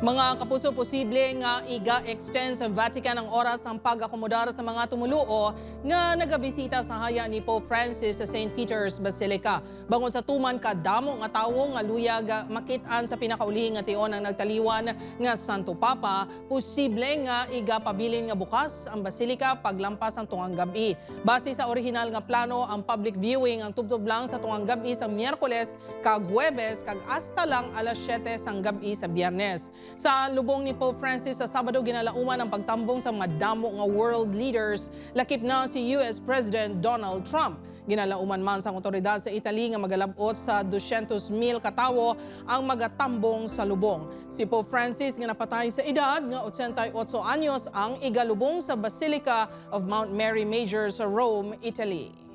Mga kapuso, posible nga iga-extend sa Vatican ang oras ang pag-akomodar sa mga tumuluo nga nagabisita sa haya ni Pope Francis sa St. Peter's Basilica. Bangon sa tuman kadamo nga tawo nga luyag makit-an sa pinakaulihing nga tion ng nagtaliwan nga Santo Papa, posible nga iga-pabilin nga bukas ang Basilica paglampas ang tungang gabi. Base sa orihinal nga plano, ang public viewing ang tubtob lang sa tungang gabi sa Miyerkules kag Huwebes kag hasta lang alas 7 sang gabi sa Biyernes. Sa lubong ni Pope Francis sa Sabado, ginalauman ang pagtambong sa mga damo nga world leaders, lakip na si US President Donald Trump. Ginalauman man sa otoridad sa Italy nga magalabot sa 200,000 katawo ang magatambong sa lubong. Si Pope Francis nga napatay sa edad nga 88 anyos ang igalubong sa Basilica of Mount Mary Major sa Rome, Italy.